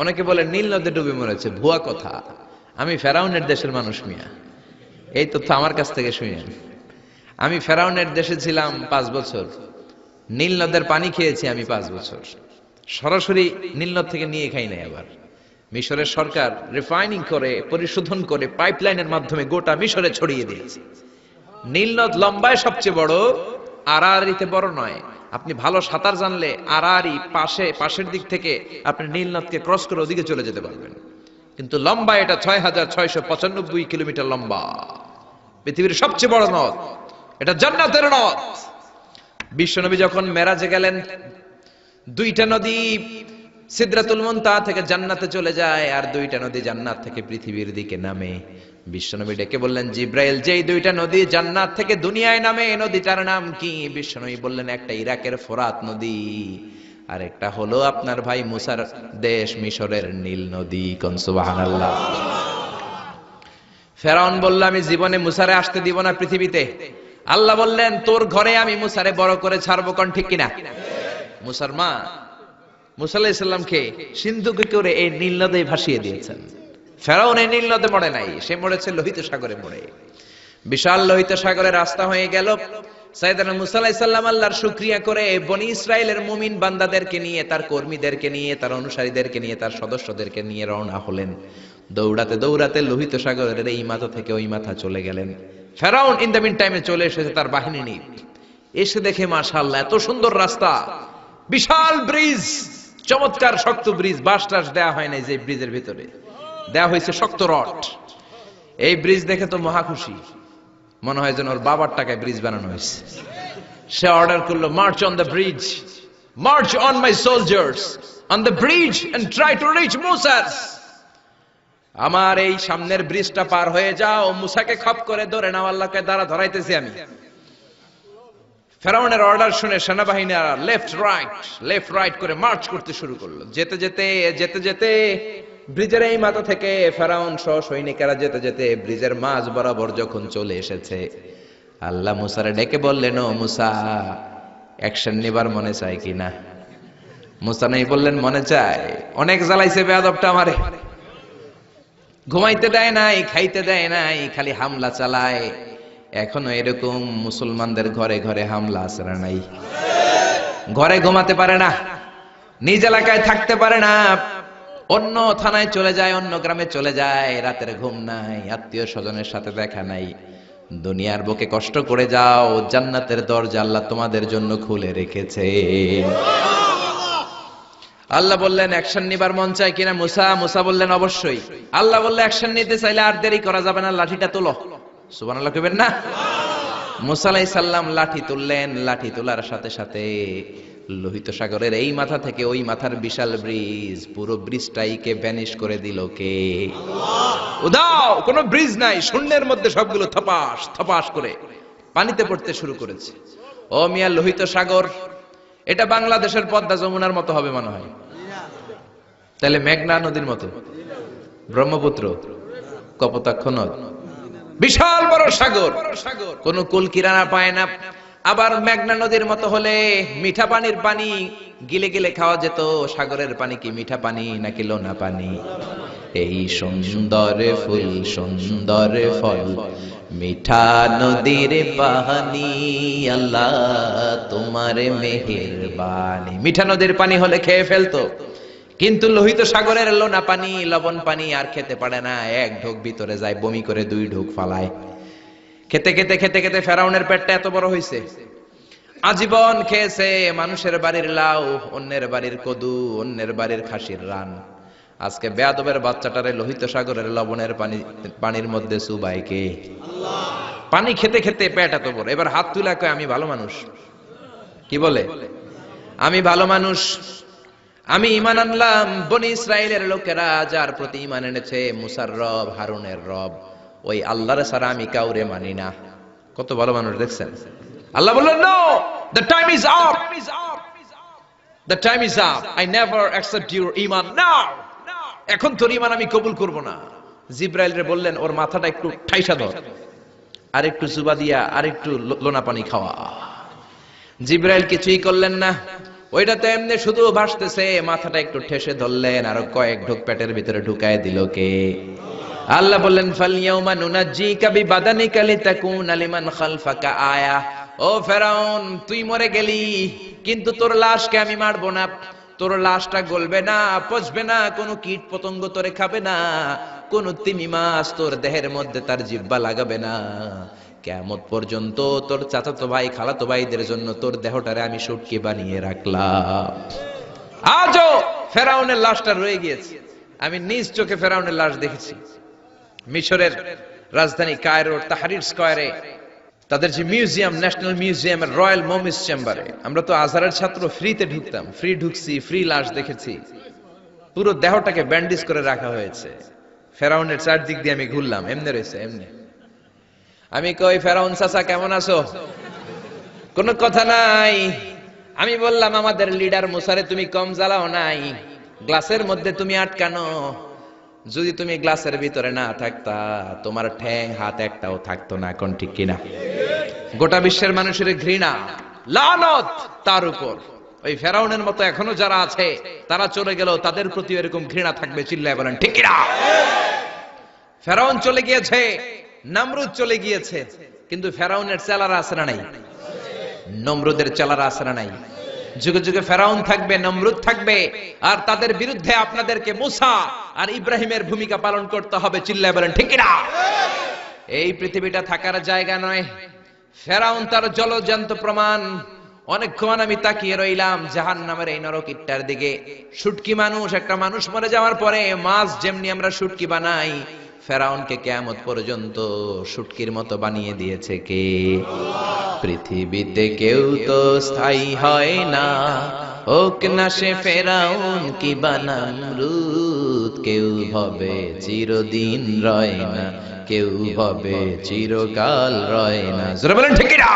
অনেকে বলে নীল নদে ডুবে মরেছে, ভুয়া কথা। আমি ফেরাউনের দেশের মানুষ মিয়া, এই তথ্য আমার কাছ থেকে শুনেন। আমি ফেরাউনের দেশে ছিলাম 5 বছর, নীল নদের পানি খেয়েছি আমি 5 বছর। সরাসরি নীল নদ থেকে নিয়ে খাই নাই। আবার মিশরের সরকার রিফাইনিং করে, পরিশোধন করে, পাইপলাইনের মাধ্যমে গোটা মিশরে ছড়িয়ে দিয়েছে। নীল নদ লম্বায় সবচেয়ে বড়, আড়াআড়িতে বড় নয়। আপনি ভালো সাঁতার জানলে আড়াআড়ি পাশের দিক থেকে আপনি নীল নদকে ক্রস করে ওদিকে চলে যেতে পারবেন। কিন্তু লম্বা এটা 6,695 কিলোমিটার লম্বা, পৃথিবীর সবচেয়ে বড় নদ। এটা জান্নাতের নদ। বিশ্বনবী যখন মেরাজে গেলেন, 2টা নদী সিদরাতুল মুনতাহা থেকে জান্নাতে চলে যায়, আর 2টা নদী জান্নাত থেকে পৃথিবীর দিকে নামে। বিশ্বনবী ডেকে বললেন, জিব্রাইল, যেই 2টা নদী জান্নাত থেকে দুনিয়ায় নামে, এই নদীটার নাম কি? বিশ্বনবী বললেন, একটা ইরাকের ফোরাত নদী, আর একটা হলো আপনার ভাই মুসার দেশ মিশরের নীল নদী। কোন সুবহানাল্লাহ। ফেরাউন বলল, আমি জীবনে মুসারে আসতে দিব না পৃথিবীতে। আল্লাহ বললেন, তোর ঘরে আমি মুসারে বড় করে ছাড়বো। কোন ঠিক কিনা? মুসার মা মুসা আলাইহিস সালামকে সিন্ধুকে করে এই নীল নদে ভাসিয়ে দিয়েছেন। ফেরাউন এই নীল নদে মরে নাই, সে মরেছে লোহিত সাগরে মরে। বিশাল লোহিত সাগরে রাস্তা হয়ে গেল। সাইয়েদনা মুসা আলাইহিস সালাম আল্লাহর শুকরিয়া করে বনি ইসরাইলের মুমিন বান্দাদেরকে নিয়ে, তার কর্মীদেরকে নিয়ে, তার অনুসারীদেরকে নিয়ে, তার সদস্যদেরকে নিয়ে রওনা হলেন। দৌড়াতে দৌড়াতে লোহিত সাগরের এই মাথা থেকে ওই মাথা চলে গেলেন। ফেরাউন ইন দ্য মিন টাইমে চলে এসেছে তার বাহিনী নিয়ে। এসে দেখে মাশাআল্লাহ এত সুন্দর রাস্তা, বিশাল ব্রিজ, চমৎকার শক্ত ব্রিজ। বাঁশ টাস দেওয়া হয় নাই, যে ব্রিজের ভিতরে দেওয়া হয়েছে শক্ত রড। এই ব্রিজ দেখে তো মহা খুশি, মনে হয় যেন ওর বাবার টাকায় ব্রিজ বানানো হয়েছে। সে অর্ডার করলো, march on the bridge, march on my soldiers on the bridge and try to reach Musa. আমার এই সামনের ব্রিজটা পার হয়ে যাও, মুসাকে খপ করে ধরে নাও, আল্লাহকে দ্বারা ধরাইতেছি আমি। ফেরাউনের অর্ডার শুনে সেনাবাহিনীরা লেফট রাইট করে মার্চ করতে শুরু করলো। যেতে যেতে ব্রিজের এই মাথা থেকে ফেরাউন সহ সৈনিকেরা যেতে যেতে ব্রিজের মাঝ বরাবর যখন চলে এসেছে, আল্লাহ মুসারে ডেকে বললেন, ও মুসা, অ্যাকশন নেবার মনে চায় কিনা? মুসা নেই বললেন, মনে চায়। অনেক জ্বালাইছে বেয়াদবটা আমারে, ঘুমাইতে দেয় নাই, খাইতে দেয় নাই, খালি হামলা চালায়। এখনো এরকম মুসলমানদের ঘরে ঘরে হামলা আছে না নাই? ঘরে ঘুমাতে পারে না, নিজ এলাকায় থাকতে পারে না, অন্য থানায় চলে যায়, অন্য গ্রামে চলে যায়, রাতের ঘুম নাই, আত্মীয় স্বজনের সাথে দেখা নাই। দুনিয়ার বুকে কষ্ট করে যাও, জান্নাতের দরজা আল্লাহ তোমাদের জন্য খুলে রেখেছে। আল্লাহ বললেন, অ্যাকশন নিবার মন চায় কিনা মুসা? মুসা বললেন, অবশ্যই। আল্লাহ বললেন, অ্যাকশন নিতে চাইলে আর দেরি করা যাবে না, লাঠিটা তোলো। সুবহানাল্লাহ কইবেন না? মুসা আলাইহিস সালাম লাঠি তুললেন। লাঠি তোলার সাথে সাথে লোহিত সাগরের এই মাথা থেকে ওই মাথার বিশাল ব্রিজ, পুরো ব্রিজটাইকে ভ্যানিশ করে দিল কে? আল্লাহ। উদাও, কোনো ব্রিজ নাই, শূন্যের মধ্যে সবগুলো থপাস থপাস করে পানিতে পড়তে শুরু করেছে। ও মিয়া, লোহিত সাগর এটা বাংলাদেশের পদ্মা যমুনার মতো হবে মনে হয়? তাহলে মেঘনা নদীর মতো? ব্রহ্মপুত্র, কপোতাক্ষ নদ, বিশাল বড় সাগর, কোন কুল কিনারা পায় না। আবার মেঘনা নদীর মতো হলে মিঠা পানির পানি গিলে গিলে খাওয়া যেত। সাগরের পানি কি মিঠা পানি নাকি লোনা পানি? এই সুন্দর ফুল সুন্দর ফল মিঠা নদীর পানি, আল্লাহ তোমার মেহেরবানি। মিঠা নদীর পানি হলে খেয়ে ফেলতো, কিন্তু লোহিত সাগরের লোনা পানি, লবণ পানি আর খেতে পারে না। এক ঢোক ভিতরে যায়, বমি করে 2 ঢোক ফালায়। খেতে খেতে খেতে খেতে ফেরাউনের পেটটা এত বড় হয়েছে, আজীবন খেয়েছে মানুষের বাড়ির লাউ, অন্যের বাড়ির কদু, অন্যের বাড়ির খাসির রান। আজকে বেয়াদবের বাচ্চাটারে লোহিত সাগরের লবণের পানির মধ্যে চুবায় কে? আল্লাহ। পানি খেতে খেতে পেট এত বড়। এবার হাত তুলে কয়, আমি ভালো মানুষ। কি বলে? আমি ভালো মানুষ, আমি ঈমান আনলাম। বনি ইসরাইলের লোকেরা যার প্রতি ঈমান এনেছে, মুসার রব, হারুনের রব, ওই আল্লাহর ছাড়া আমি কাউরে মানি না। কত ভালো মানুষ দেখছেন? আল্লাহ বললেন, no, the time is up, the time is up, I never accept your iman now. এখন তোর ঈমান আমি কবুল করব না। জিব্রাইল রে বললেন, ওর মাথাটা একটু ঠাইসা ধর, আর একটু জুবা দিয়া আর একটু লোনা পানি খাওয়া। জিব্রাইল কিছুই করলেন না। ওইটাতে এমনি শুধু ভাসতেছে, মাথাটা একটু ঠেসে ধরলেন, আর কয়েক ঢোক পেটের ভিতরে ঢুকায় দিল কে? আল্লাহ বললেন ফালইয়াউমা নুনাজ্জিকা বিবাদানিকা লিতাকুনা লিমান খালফাকা আয়া। ও ফেরাউন, তুই মরে গেলি, কিন্তু তোর লাশকে আমি মারবো না। তোর লাশটা গলবে না, পচবে না, কোনো কীট পতঙ্গ তোরে খাবে না, কোন তিমি মাছ তোর দেহের মধ্যে তার জিহ্বা লাগাবে না। কিয়ামত পর্যন্ত তোর চাচাতো ভাই খালাতো ভাইদের জন্য তোর দেহটারে আমি শুটকি বানিয়ে রাখলাম। আজও ফেরাউনের লাশটা রয়ে গিয়েছে। আমি নিজ চোখে ফেরাউনের লাশ দেখেছি। মিশরের রাজধানী কায়রোর তাহরির স্কয়ারে তাদের যে মিউজিয়াম, ন্যাশনাল মিউজিয়ামের রয়্যাল মমিস চেম্বারে, আমরা তো আজহারের ছাত্র, ফ্রিতে ঢুকতাম, ফ্রি ঢুকছি, ফ্রি লাশ দেখেছি। পুরো দেহটাকে ব্যান্ডেজ করে রাখা হয়েছে। ফেরাউনের চারদিক দিয়ে আমি ঘুরলাম, এমনি রয়েছে এমনি। আমি কই, ফেরাউন চাচা কেমন আছো? কোনো কথা নাই। আমি বললাম, আমাদের লিডার মুসারে তুমি কম জ্বালাও নাই, গ্লাসের মধ্যে তুমি আটকানো। যদি তুমি গ্লাসের ভিতরে না থাকতা, তোমার ঠ্যাং হাত একটাও থাকতো না। কোন ঠিক কিনা? গোটা বিশ্বের মানুষের ঘৃণা, লানত তার উপর। ওই ফেরাউনের মতো এখনো যারা আছে, তারা চলে গেল, তাদের প্রতি এরকম ঘৃণা থাকবে। চিল্লায় বলেন ঠিক কিনা? ফেরাউন চলে গিয়েছে, নমরুদ চলে গিয়েছে, কিন্তু ফেরাউনের চেলারা আছে না নাই? নমরুদের চেলারা আছে না নাই? যুগে যুগে ফেরাউন থাকবে, নমরুদ থাকবে, আর তাদের বিরুদ্ধে আপনাদেরকে মুসা আর ইব্রাহিমের ভূমিকা পালন করতে হবে। চিল্লায় বলেন ঠিক কিনা? এই পৃথিবীটা থাকার জায়গা নয়। ফেরাউন তার জলজ্যান্ত প্রমাণ। অনেকক্ষণ আমি তাকিয়ে রইলাম জাহান্নামের এই নরকিটটার দিকে। শুটকি মানুষ, একটা মানুষ মরে যাওয়ার পরে মাছ যেমনি আমরা শুটকি বানাই, ফেরাউনকে কিয়ামত পর্যন্ত শুটকির মতো বানিয়ে দিয়েছে কে? পৃথিবীতে কেউ তো স্থায়ী হয় না, হোক না সে ফেরাউন কি নমরুদ। কেউ হবে চিরদিন রয় না, কেউ হবে চিরকাল রয় না। জোরে বলেন ঠিক কিনা?